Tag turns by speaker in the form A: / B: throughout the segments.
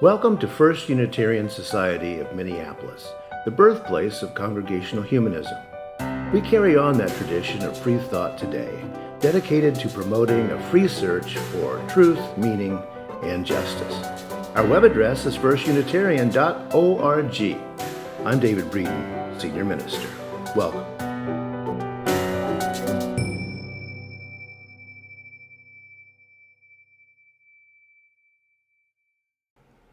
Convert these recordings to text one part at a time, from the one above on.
A: Welcome to First Unitarian Society of Minneapolis, the birthplace of Congregational Humanism. We carry on that tradition of free thought today, dedicated to promoting a free search for truth, meaning, and justice. Our web address is firstunitarian.org. I'm David Breeden, Senior Minister. Welcome.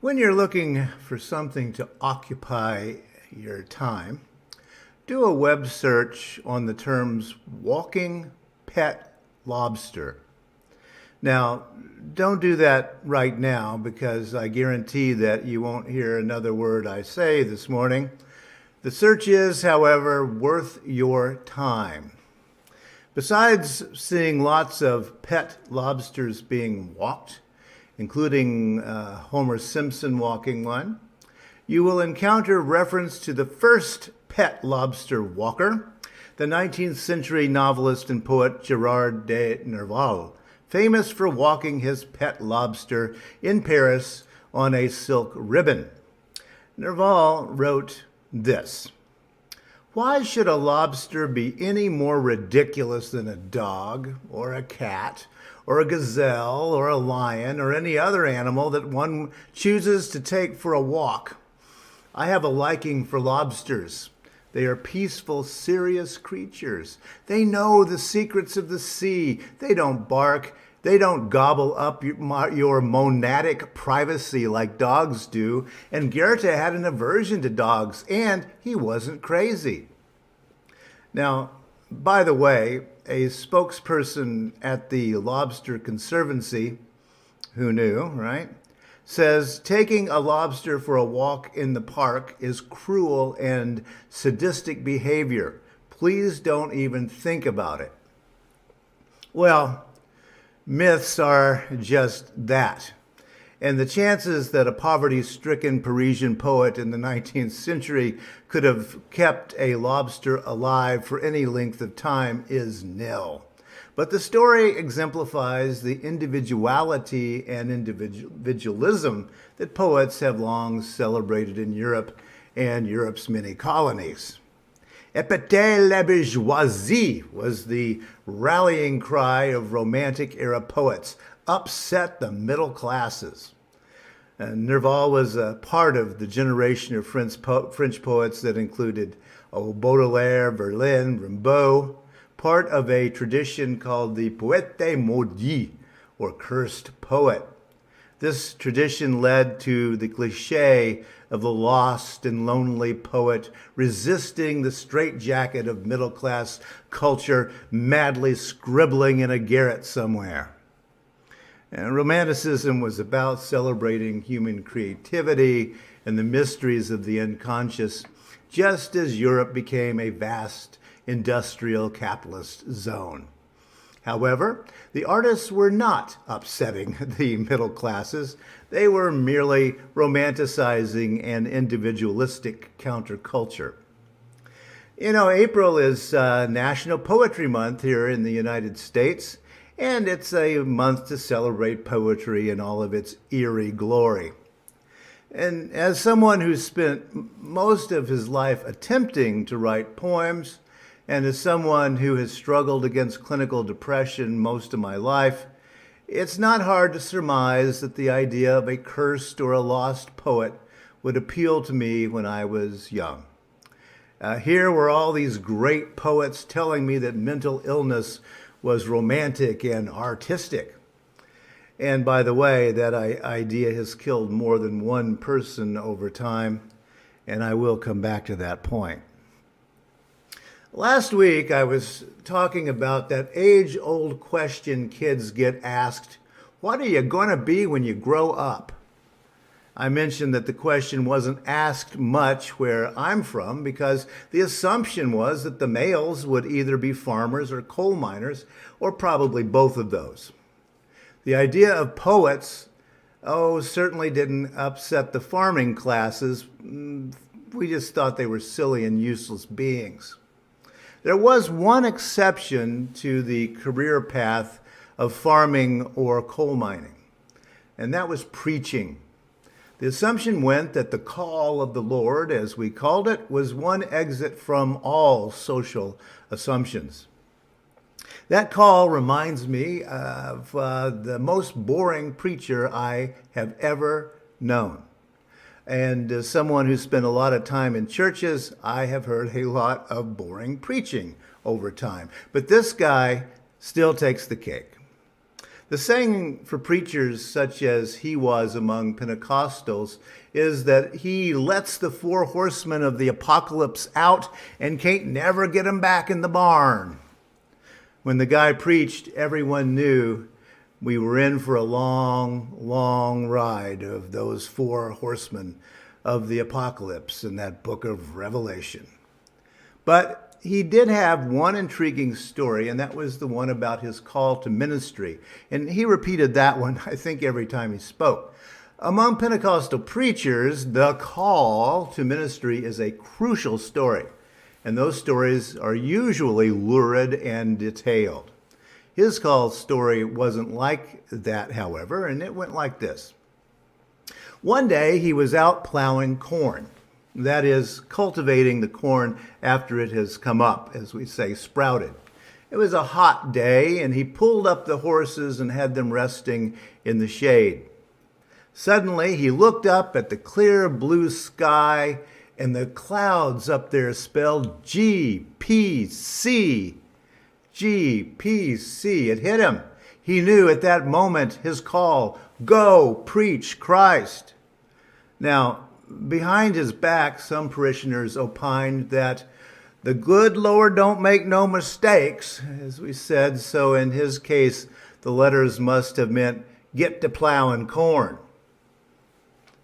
A: When you're looking for something to occupy your time, do a web search on the terms walking pet lobster. Now, don't do that right now because I guarantee that you won't hear another word I say this morning. The search is, however, worth your time. Besides seeing lots of pet lobsters being walked, including Homer Simpson walking one, you will encounter reference to the first pet lobster walker, the 19th century novelist and poet Gerard de Nerval, famous for walking his pet lobster in Paris on a silk ribbon. Nerval wrote this: "Why should a lobster be any more ridiculous than a dog or a cat or a gazelle or a lion or any other animal that one chooses to take for a walk? I have a liking for lobsters. They are peaceful, serious creatures. They know the secrets of the sea. They don't bark. They don't gobble up your monadic privacy like dogs do. And Goethe had an aversion to dogs, and he wasn't crazy." Now, by the way, a spokesperson at the Lobster Conservancy, who knew, right, says taking a lobster for a walk in the park is cruel and sadistic behavior. Please don't even think about it. Well, myths are just that. And the chances that a poverty-stricken Parisian poet in the 19th century could have kept a lobster alive for any length of time is nil. But the story exemplifies the individuality and individualism that poets have long celebrated in Europe and Europe's many colonies. "Épatez la bourgeoisie" was the rallying cry of Romantic-era poets. Upset the middle classes. Nerval was a part of the generation of French poets that included Baudelaire, Verlaine, Rimbaud, part of a tradition called the poète maudit, or cursed poet. This tradition led to the cliché of the lost and lonely poet resisting the straitjacket of middle-class culture, madly scribbling in a garret somewhere. And Romanticism was about celebrating human creativity and the mysteries of the unconscious, just as Europe became a vast industrial capitalist zone. However, the artists were not upsetting the middle classes. They were merely romanticizing an individualistic counterculture. You know, April is National Poetry Month here in the United States, and it's a month to celebrate poetry in all of its eerie glory. And as someone who's spent most of his life attempting to write poems, and as someone who has struggled against clinical depression most of my life, it's not hard to surmise that the idea of a cursed or a lost poet would appeal to me when I was young. Here were all these great poets telling me that mental illness was romantic and artistic. And by the way, that idea has killed more than one person over time, and I will come back to that point. Last week, I was talking about that age-old question kids get asked, "What are you going to be when you grow up?" I mentioned that the question wasn't asked much where I'm from because the assumption was that the males would either be farmers or coal miners, or probably both of those. The idea of poets, certainly didn't upset the farming classes. We just thought they were silly and useless beings. There was one exception to the career path of farming or coal mining, and that was preaching. The assumption went that the call of the Lord, as we called it, was one exit from all social assumptions. That call reminds me of the most boring preacher I have ever known. And as someone who spent a lot of time in churches, I have heard a lot of boring preaching over time. But this guy still takes the cake. The saying for preachers such as he was among Pentecostals is that he lets the four horsemen of the apocalypse out and can't never get them back in the barn. When the guy preached, everyone knew we were in for a long, long ride of those four horsemen of the apocalypse in that book of Revelation. But he did have one intriguing story, and that was the one about his call to ministry. And he repeated that one, I think, every time he spoke. Among Pentecostal preachers, the call to ministry is a crucial story. And those stories are usually lurid and detailed. His call story wasn't like that, however, and it went like this. One day he was out plowing corn. That is, cultivating the corn after it has come up, as we say, sprouted. It was a hot day, and he pulled up the horses and had them resting in the shade. Suddenly, he looked up at the clear blue sky, and the clouds up there spelled GPC. GPC. It hit him. He knew at that moment his call, go preach Christ. Now, behind his back, some parishioners opined that the good Lord don't make no mistakes, as we said, so in his case, the letters must have meant get to plowing corn.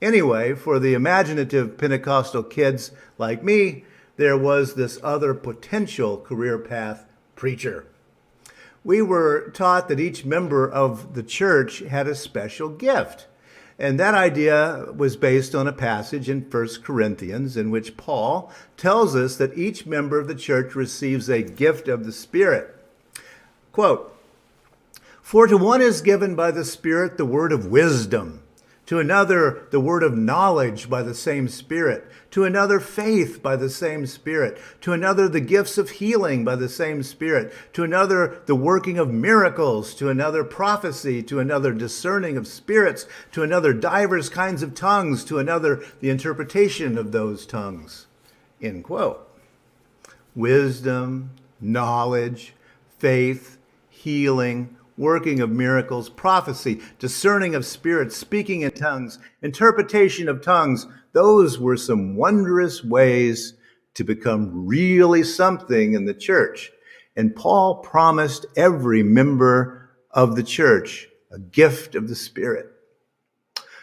A: Anyway, for the imaginative Pentecostal kids like me, there was this other potential career path, preacher. We were taught that each member of the church had a special gift. And that idea was based on a passage in 1 Corinthians in which Paul tells us that each member of the church receives a gift of the Spirit. Quote, for to one is given by the Spirit the word of wisdom, to another the word of knowledge by the same Spirit, to another faith by the same Spirit, to another the gifts of healing by the same Spirit, to another the working of miracles, to another prophecy, to another discerning of spirits, to another divers kinds of tongues, to another the interpretation of those tongues. End quote. Wisdom, knowledge, faith, healing, working of miracles, prophecy, discerning of spirits, speaking in tongues, interpretation of tongues. Those were some wondrous ways to become really something in the church. And Paul promised every member of the church a gift of the Spirit.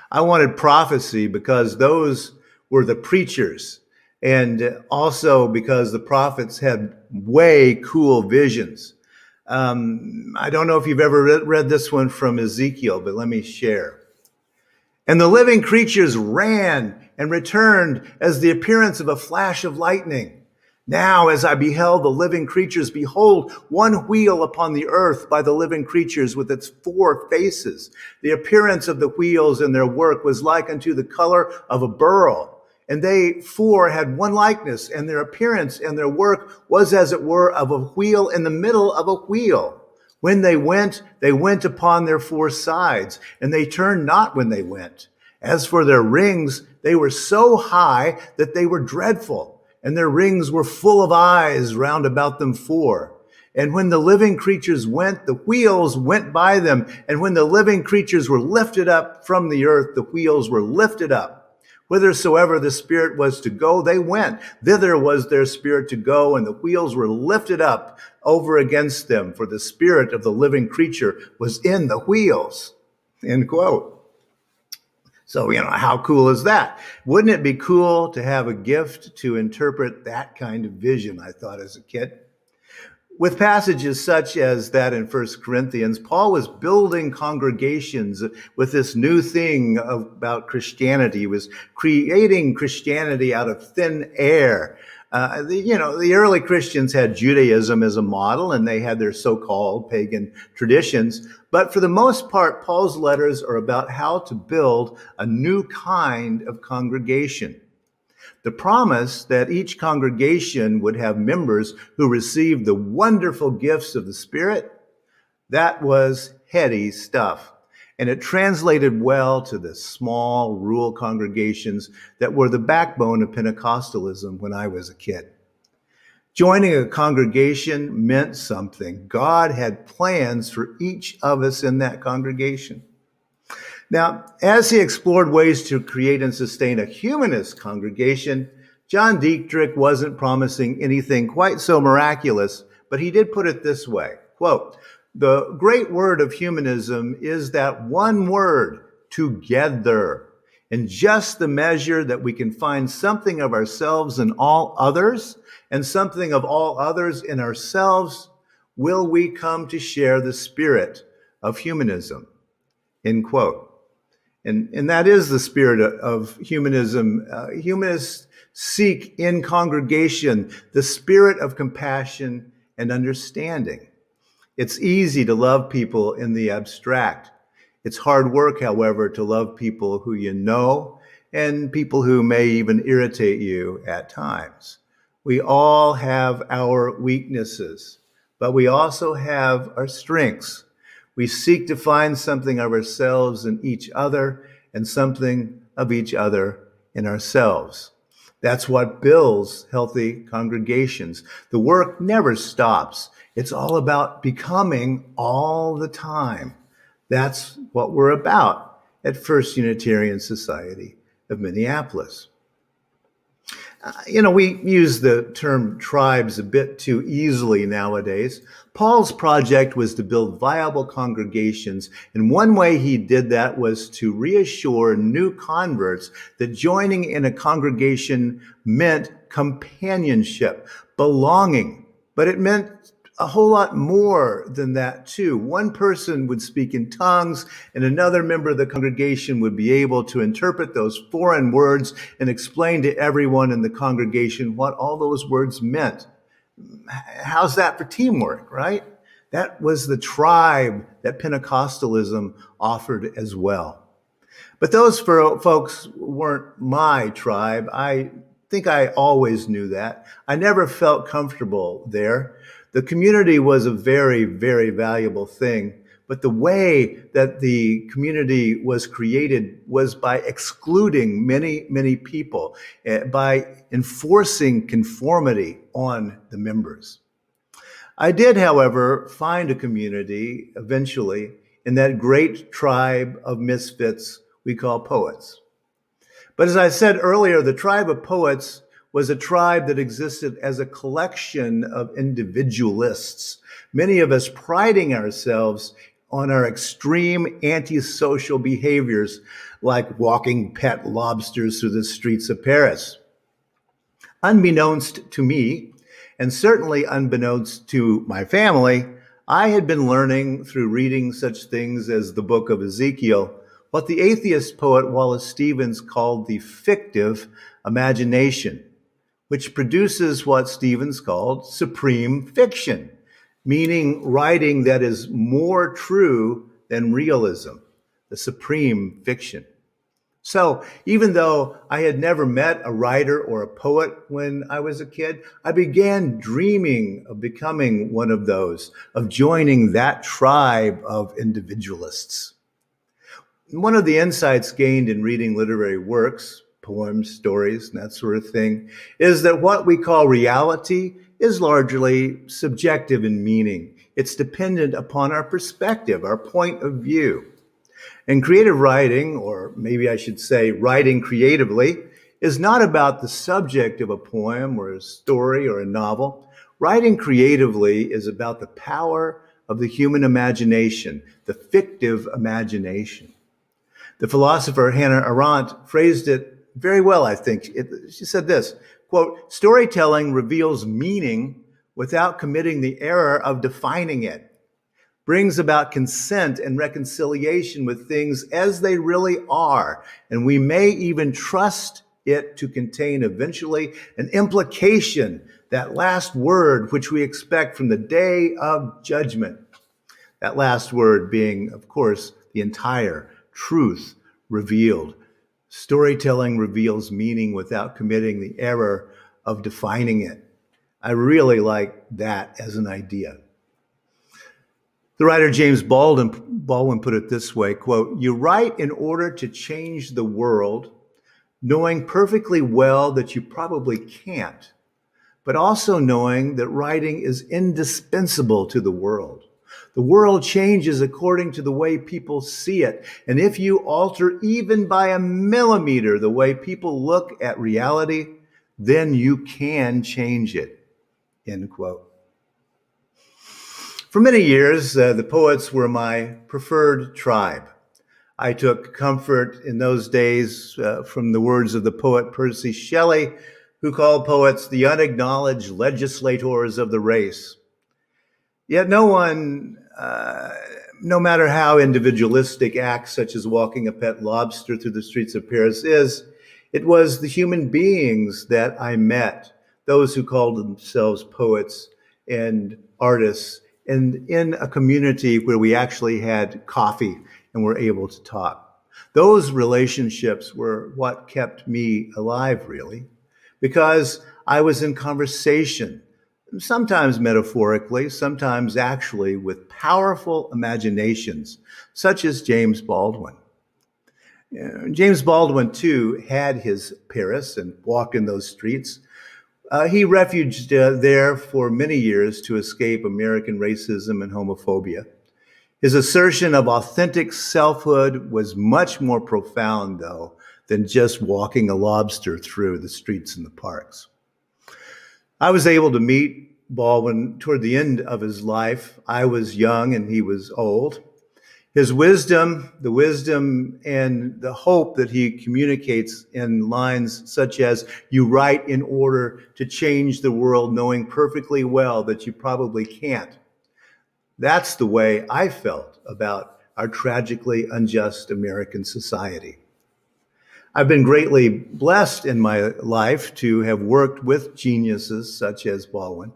A: I wanted prophecy because those were the preachers, and also because the prophets had way cool visions. I don't know if you've ever read this one from Ezekiel, but let me share. And the living creatures ran and returned as the appearance of a flash of lightning. Now, as I beheld the living creatures, behold, one wheel upon the earth by the living creatures with its four faces. The appearance of the wheels and their work was like unto the color of a beryl. And they four had one likeness, and their appearance and their work was as it were of a wheel in the middle of a wheel. When they went upon their four sides, and they turned not when they went. As for their rings, they were so high that they were dreadful, and their rings were full of eyes round about them four. And when the living creatures went, the wheels went by them. And when the living creatures were lifted up from the earth, the wheels were lifted up. Whithersoever the Spirit was to go, they went. Thither was their spirit to go, and the wheels were lifted up over against them, for the spirit of the living creature was in the wheels. End quote. So, how cool is that? Wouldn't it be cool to have a gift to interpret that kind of vision, I thought as a kid? With passages such as that in 1 Corinthians, Paul was building congregations with this new thing about Christianity. He was creating Christianity out of thin air. The early Christians had Judaism as a model, and they had their so-called pagan traditions. But for the most part, Paul's letters are about how to build a new kind of congregation. The promise that each congregation would have members who received the wonderful gifts of the Spirit, that was heady stuff. And it translated well to the small rural congregations that were the backbone of Pentecostalism when I was a kid. Joining a congregation meant something. God had plans for each of us in that congregation. Now, as he explored ways to create and sustain a humanist congregation, John Dietrich wasn't promising anything quite so miraculous, but he did put it this way, quote, "The great word of humanism is that one word, together. In just the measure that we can find something of ourselves in all others and something of all others in ourselves, will we come to share the spirit of humanism," end quote. And that is the spirit of humanism. Humanists seek in congregation the spirit of compassion and understanding. It's easy to love people in the abstract. It's hard work, however, to love people who you know and people who may even irritate you at times. We all have our weaknesses, but we also have our strengths. We seek to find something of ourselves in each other and something of each other in ourselves. That's what builds healthy congregations. The work never stops. It's all about becoming all the time. That's what we're about at First Unitarian Society of Minneapolis. We use the term tribes a bit too easily nowadays. Paul's project was to build viable congregations, and one way he did that was to reassure new converts that joining in a congregation meant companionship, belonging, but it meant a whole lot more than that, too. One person would speak in tongues, and another member of the congregation would be able to interpret those foreign words and explain to everyone in the congregation what all those words meant. How's that for teamwork, right? That was the tribe that Pentecostalism offered as well. But those folks weren't my tribe. I think I always knew that. I never felt comfortable there. The community was a very, very valuable thing, but the way that the community was created was by excluding many, many people, by enforcing conformity on the members. I did, however, find a community eventually in that great tribe of misfits we call poets. But as I said earlier, the tribe of poets was a tribe that existed as a collection of individualists, many of us priding ourselves on our extreme antisocial behaviors, like walking pet lobsters through the streets of Paris. Unbeknownst to me, and certainly unbeknownst to my family, I had been learning through reading such things as the book of Ezekiel what the atheist poet Wallace Stevens called the fictive imagination, which produces what Stevens called supreme fiction, meaning writing that is more true than realism, the supreme fiction. So even though I had never met a writer or a poet when I was a kid, I began dreaming of becoming one of those, of joining that tribe of individualists. One of the insights gained in reading literary works, poems, stories, and that sort of thing, is that what we call reality is largely subjective in meaning. It's dependent upon our perspective, our point of view. And creative writing, or maybe I should say writing creatively, is not about the subject of a poem or a story or a novel. Writing creatively is about the power of the human imagination, the fictive imagination. The philosopher Hannah Arendt phrased it very well, I think. She said this, quote, "Storytelling reveals meaning without committing the error of defining it, brings about consent and reconciliation with things as they really are, and we may even trust it to contain eventually an implication, that last word which we expect from the day of judgment. That last word being, of course, the entire truth revealed. Storytelling reveals meaning without committing the error of defining it. I really like that as an idea. The writer James Baldwin put it this way, quote, "You write in order to change the world, knowing perfectly well that you probably can't, but also knowing that writing is indispensable to the world. The world changes according to the way people see it. And if you alter even by a millimeter the way people look at reality, then you can change it," end quote. For many years, the poets were my preferred tribe. I took comfort in those days from the words of the poet Percy Shelley, who called poets the unacknowledged legislators of the race. Yet no one, no matter how individualistic acts such as walking a pet lobster through the streets of Paris is, it was the human beings that I met, those who called themselves poets and artists, and in a community where we actually had coffee and were able to talk. Those relationships were what kept me alive, really, because I was in conversation, sometimes metaphorically, sometimes actually with powerful imaginations, such as James Baldwin. James Baldwin, too, had his Paris and walked in those streets. He refuged there for many years to escape American racism and homophobia. His assertion of authentic selfhood was much more profound, though, than just walking a lobster through the streets and the parks. I was able to meet Baldwin toward the end of his life. I was young and he was old. His wisdom, the wisdom and the hope that he communicates in lines such as, "You write in order to change the world, knowing perfectly well that you probably can't." That's the way I felt about our tragically unjust American society. I've been greatly blessed in my life to have worked with geniuses such as Baldwin.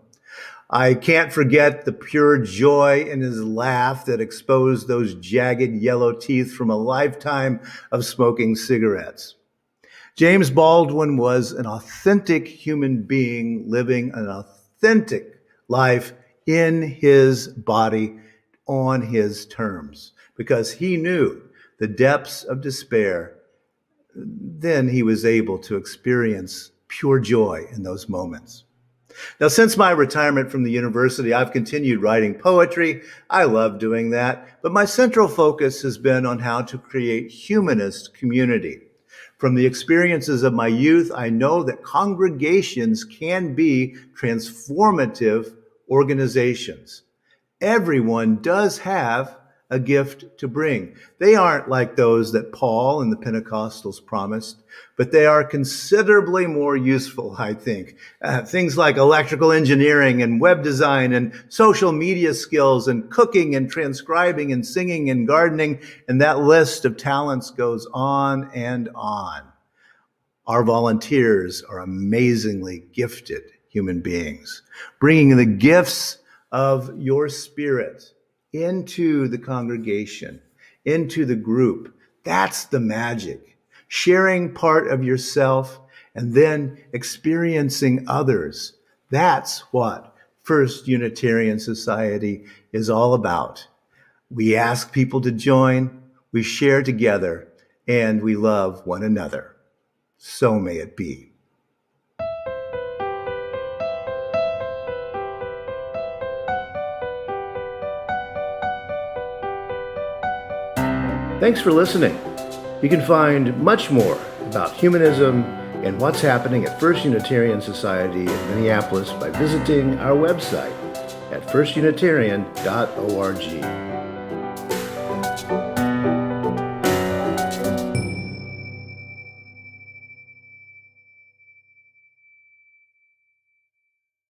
A: I can't forget the pure joy in his laugh that exposed those jagged yellow teeth from a lifetime of smoking cigarettes. James Baldwin was an authentic human being living an authentic life in his body on his terms, because he knew the depths of despair. Then he was able to experience pure joy in those moments. Now, since my retirement from the university, I've continued writing poetry. I love doing that, but my central focus has been on how to create humanist community. From the experiences of my youth, I know that congregations can be transformative organizations. Everyone does have a gift to bring. They aren't like those that Paul and the Pentecostals promised, but they are considerably more useful, I think. Things like electrical engineering and web design and social media skills and cooking and transcribing and singing and gardening, and that list of talents goes on and on. Our volunteers are amazingly gifted human beings, bringing the gifts of your spirit into the congregation, into the group. That's the magic. Sharing part of yourself and then experiencing others. That's what First Unitarian Society is all about. We ask people to join, we share together, and we love one another. So may it be. Thanks for listening. You can find much more about humanism and what's happening at First Unitarian Society in Minneapolis by visiting our website at firstunitarian.org.